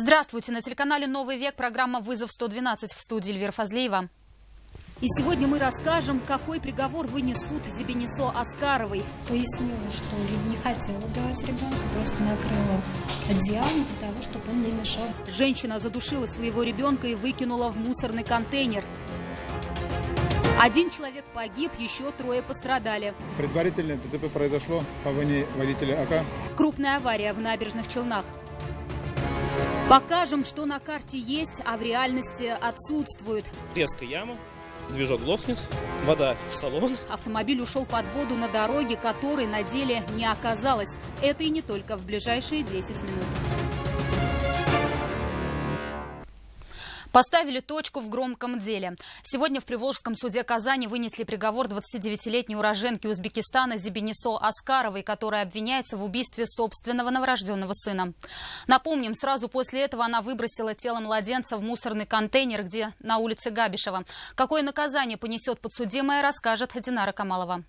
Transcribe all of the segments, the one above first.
Здравствуйте! На телеканале «Новый век» программа «Вызов 112» в студии Эльвира Фазлеева. И сегодня мы расскажем, какой приговор вынес суд Зибинисо Аскаровой. Пояснила, что не хотела убивать ребенка, просто накрыла одеялом для того, чтобы он не мешал. Женщина задушила своего ребенка и выкинула в мусорный контейнер. Один человек погиб, еще 3 пострадали. Предварительно ДТП произошло по вине водителя АК. Крупная авария в Набережных Челнах. Покажем, что на карте есть, а в реальности отсутствует. Резкая яма, движок глохнет, вода в салон. Автомобиль ушел под воду на дороге, которой на деле не оказалось. Это и не только в ближайшие 10 минут. Поставили точку в громком деле. Сегодня в Приволжском суде Казани вынесли приговор 29-летней уроженке Узбекистана Зибинисо Аскаровой, которая обвиняется в убийстве собственного новорожденного сына. Напомним, сразу после этого она выбросила тело младенца в мусорный контейнер, где на улице Габишева. Какое наказание понесет подсудимая, расскажет Динара Камалова.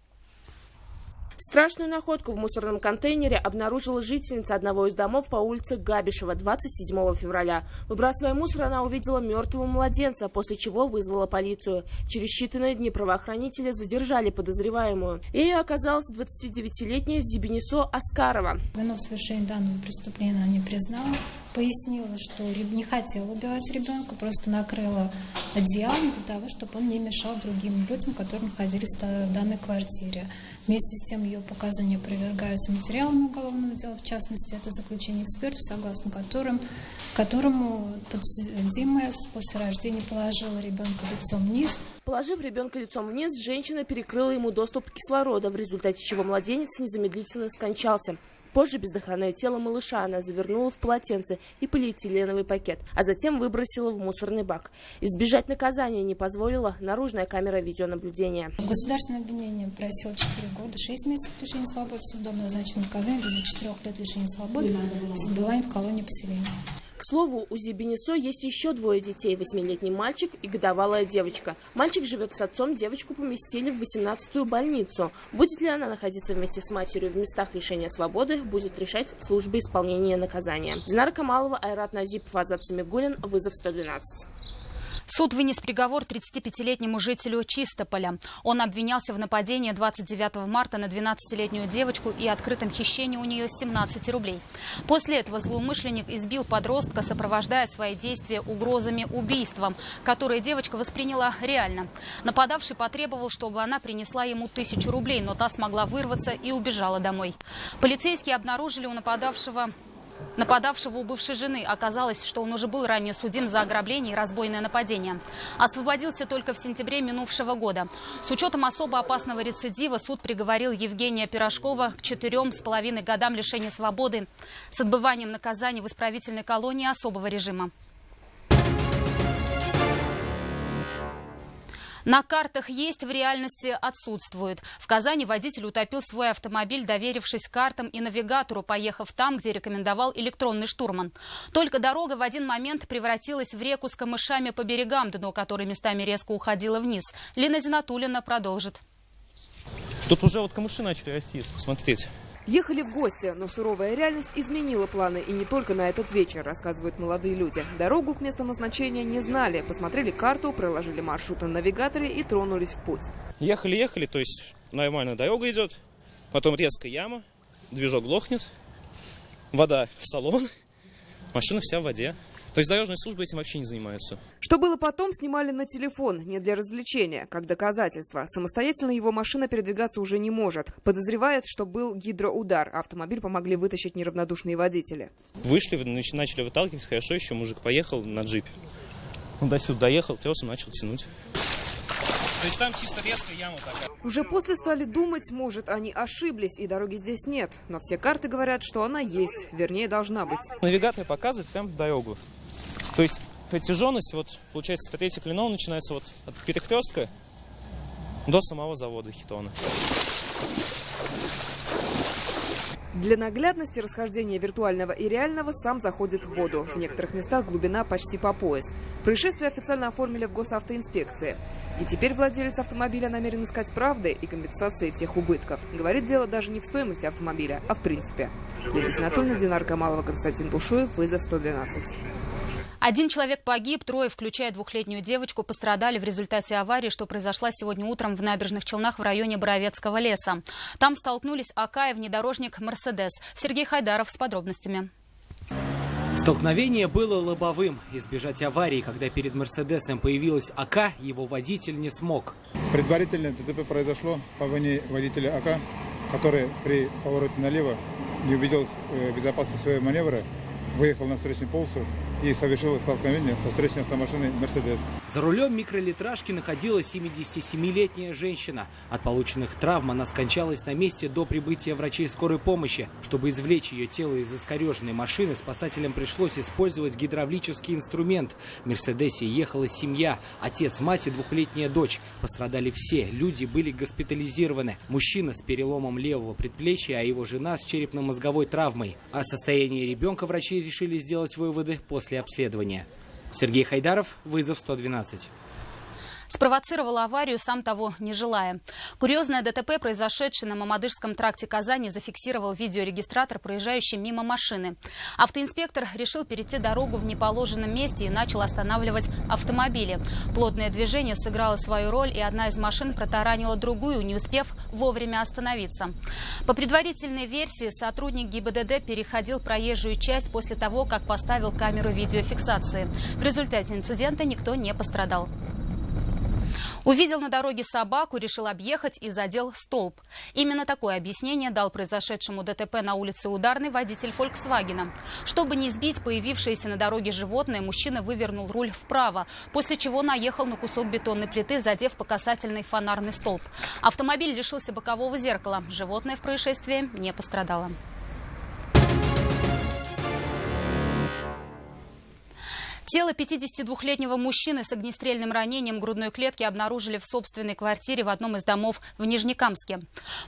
Страшную находку в мусорном контейнере обнаружила жительница одного из домов по улице Габишева 27 февраля. Выбрасывая мусор, она увидела мертвого младенца, после чего вызвала полицию. Через считанные дни правоохранители задержали подозреваемую. Ею оказалась 29-летняя Зибинисо Аскарова. Вину в совершении данного преступления она не признала. Пояснила, что не хотела убивать ребенка, просто накрыла одеялом для того, чтобы он не мешал другим людям, которые находились в данной квартире. Вместе с тем ее показания опровергаются материалами уголовного дела, в частности, это заключение экспертов, согласно которому подсудимая после рождения положила ребенка лицом вниз. Положив ребенка лицом вниз, женщина перекрыла ему доступ к кислороду, в результате чего младенец незамедлительно скончался. Позже бездыханное тело малыша она завернула в полотенце и полиэтиленовый пакет, а затем выбросила в мусорный бак. Избежать наказания не позволила наружная камера видеонаблюдения. Государственное обвинение просило 4 года, 6 месяцев лишения свободы, судом назначено наказание до 4 лет лишения свободы с отбыванием в колонии поселения. К слову, у Зибинисо есть еще 2 детей, 8-летний мальчик и годовалая девочка. Мальчик живет с отцом, девочку поместили в 18-ю больницу. Будет ли она находиться вместе с матерью в местах лишения свободы, будет решать служба исполнения наказания. Динара Камалова, Айрат Назипов, Азат Самигуллин, «Вызов 112». Суд вынес приговор 35-летнему жителю Чистополя. Он обвинялся в нападении 29 марта на 12-летнюю девочку и открытом хищении у нее 17 рублей. После этого злоумышленник избил подростка, сопровождая свои действия угрозами убийством, которые девочка восприняла реально. Нападавший потребовал, чтобы она принесла ему 1000 рублей, но та смогла вырваться и убежала домой. Полицейские обнаружили у нападавшего у бывшей жены. Оказалось, что он уже был ранее судим за ограбление и разбойное нападение. Освободился только в сентябре минувшего года. С учетом особо опасного рецидива суд приговорил Евгения Пирожкова к 4,5 годам лишения свободы с отбыванием наказания в исправительной колонии особого режима. На картах есть, в реальности отсутствует. В Казани водитель утопил свой автомобиль, доверившись картам и навигатору, поехав там, где рекомендовал электронный штурман. Только дорога в один момент превратилась в реку с камышами по берегам, дно которой местами резко уходило вниз. Лина Зинатуллина продолжит. Тут уже камыши начали расти, посмотрите. Ехали в гости, но суровая реальность изменила планы. И не только на этот вечер, рассказывают молодые люди. Дорогу к месту назначения не знали. Посмотрели карту, проложили маршрут на навигаторе и тронулись в путь. Ехали, то есть нормальная дорога идет. Потом резкая яма, движок глохнет, вода в салон, машина вся в воде. То есть дорожные службы этим вообще не занимаются. Что было потом, снимали на телефон, не для развлечения, как доказательство. Самостоятельно его машина передвигаться уже не может. Подозревает, что был гидроудар. Автомобиль помогли вытащить неравнодушные водители. Вышли, начали выталкивать, хорошо, еще мужик поехал на джипе. Он до сюда доехал, тросом начал тянуть. То есть там чисто резкая яма такая. Уже после стали думать, может, они ошиблись, и дороги здесь нет. Но все карты говорят, что она есть, вернее, должна быть. Навигатор показывает прям дорогу. То есть протяженность, получается, по 3-й Клиновой начинается от перекрестка до самого завода Хитона. Для наглядности расхождения виртуального и реального сам заходит в воду. В некоторых местах глубина почти по пояс. Происшествие официально оформили в госавтоинспекции. И теперь владелец автомобиля намерен искать правды и компенсации всех убытков. Говорит, дело даже не в стоимости автомобиля, а в принципе. Лидия Анатольевна, Динар Камалова, Константин Бушуев, вызов 112. 1 человек погиб, 3, включая 2-летнюю девочку, пострадали в результате аварии, что произошла сегодня утром в Набережных Челнах в районе Боровецкого леса. Там столкнулись АК и внедорожник «Мерседес». Сергей Хайдаров с подробностями. Столкновение было лобовым. Избежать аварии, когда перед «Мерседесом» появилась АК, его водитель не смог. Предварительно ДТП произошло по вине водителя АК, который при повороте налево не убедился в безопасности своего маневра, выехал на встречную полосу и совершил столкновение со встречной автомашиной «Мерседес». За рулем микролитражки находилась 77-летняя женщина. От полученных травм она скончалась на месте до прибытия врачей скорой помощи. Чтобы извлечь ее тело из искореженной машины, спасателям пришлось использовать гидравлический инструмент. В «Мерседесе» ехала семья. Отец, мать и 2-летняя дочь. Пострадали все. Люди были госпитализированы. Мужчина с переломом левого предплечья, а его жена с черепно-мозговой травмой. О состоянии ребенка врачи решили сделать выводы после обследования. Сергей Хайдаров, вызов 112. Спровоцировал аварию, сам того не желая. Курьезное ДТП, произошедшее на Мамадышском тракте Казани, зафиксировал видеорегистратор, проезжающий мимо машины. Автоинспектор решил перейти дорогу в неположенном месте и начал останавливать автомобили. Плотное движение сыграло свою роль, и одна из машин протаранила другую, не успев вовремя остановиться. По предварительной версии, сотрудник ГИБДД переходил проезжую часть после того, как поставил камеру видеофиксации. В результате инцидента никто не пострадал. Увидел на дороге собаку, решил объехать и задел столб. Именно такое объяснение дал произошедшему ДТП на улице Ударной водитель «Фольксвагена». Чтобы не сбить появившееся на дороге животное, мужчина вывернул руль вправо, после чего наехал на кусок бетонной плиты, задев по касательной фонарный столб. Автомобиль лишился бокового зеркала. Животное в происшествии не пострадало. Тело 52-летнего мужчины с огнестрельным ранением грудной клетки обнаружили в собственной квартире в одном из домов в Нижнекамске.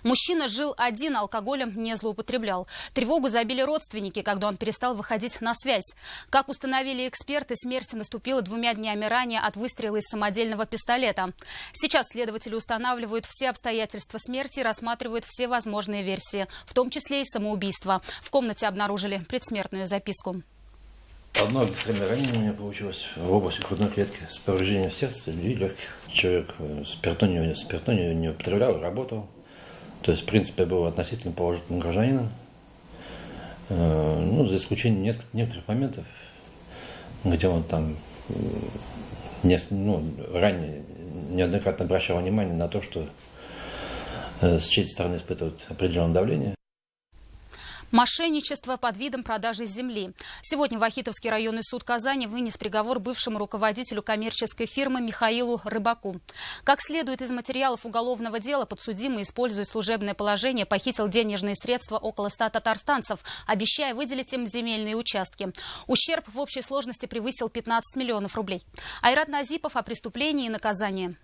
Мужчина жил один, алкоголем не злоупотреблял. Тревогу забили родственники, когда он перестал выходить на связь. Как установили эксперты, смерть наступила 2 днями ранее от выстрела из самодельного пистолета. Сейчас следователи устанавливают все обстоятельства смерти и рассматривают все возможные версии, в том числе и самоубийство. В комнате обнаружили предсмертную записку. Одно огнестрельное ранение у меня получилось в области грудной клетки с повреждением сердца и легких. Человек спиртонию не употреблял, работал. То есть, в принципе, был относительно положительным гражданином. За исключением некоторых моментов, где он там ранее неоднократно обращал внимание на то, что с чьей-то стороны испытывают определенное давление. Мошенничество под видом продажи земли. Сегодня Вахитовский районный суд Казани вынес приговор бывшему руководителю коммерческой фирмы Михаилу Рыбаку. Как следует из материалов уголовного дела, подсудимый, используя служебное положение, похитил денежные средства около 100 татарстанцев, обещая выделить им земельные участки. Ущерб в общей сложности превысил 15 миллионов рублей. Айрат Назипов о преступлении и наказании.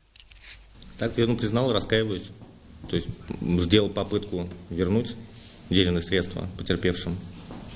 Так вину признал, раскаиваюсь. То есть сделал попытку вернуть денежные средства потерпевшим,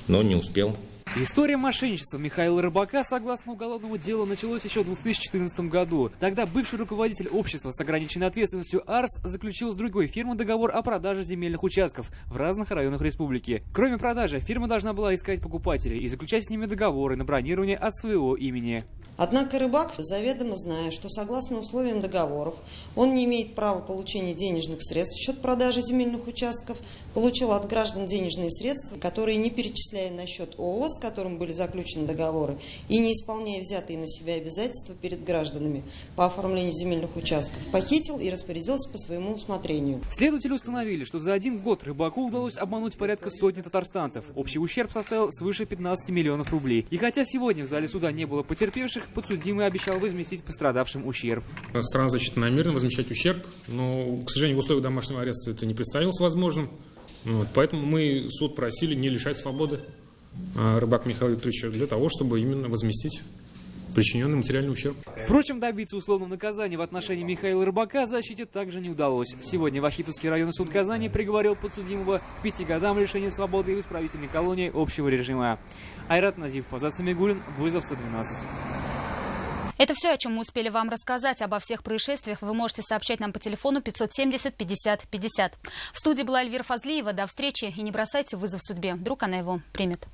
но не успел. История мошенничества Михаила Рыбака, согласно уголовному делу, началась еще в 2014 году. Тогда бывший руководитель общества с ограниченной ответственностью «Арс» заключил с другой фирмой договор о продаже земельных участков в разных районах республики. Кроме продажи, фирма должна была искать покупателей и заключать с ними договоры на бронирование от своего имени. Однако Рыбак, заведомо зная, что согласно условиям договоров он не имеет права получения денежных средств в счет продажи земельных участков, получил от граждан денежные средства, которые, не перечисляя на счет ООО, с которым были заключены договоры, и не исполняя взятые на себя обязательства перед гражданами по оформлению земельных участков, похитил и распорядился по своему усмотрению. Следователи установили, что за 1 год Рыбаку удалось обмануть порядка сотни татарстанцев. Общий ущерб составил свыше 15 миллионов рублей. И хотя сегодня в зале суда не было потерпевших, подсудимый обещал возместить пострадавшим ущерб. Сторона защиты намерена возмещать ущерб, но, к сожалению, в условиях домашнего ареста это не представилось возможным. Поэтому мы суд просили не лишать свободы Рыбак Михаила Викторовича для того, чтобы именно возместить причиненный материальный ущерб. Впрочем, добиться условного наказания в отношении Михаила Рыбака защите также не удалось. Сегодня Вахитовский районный суд Казани приговорил подсудимого к 5 годам лишения свободы и в исправительной колонии общего режима. Айрат Назипов, Азат Самигуллин, Вызов 112. Это все, о чем мы успели вам рассказать. Обо всех происшествиях вы можете сообщать нам по телефону 570 50 50. В студии была Эльвира Фазлиева. До встречи и не бросайте вызов судьбе. Вдруг она его примет.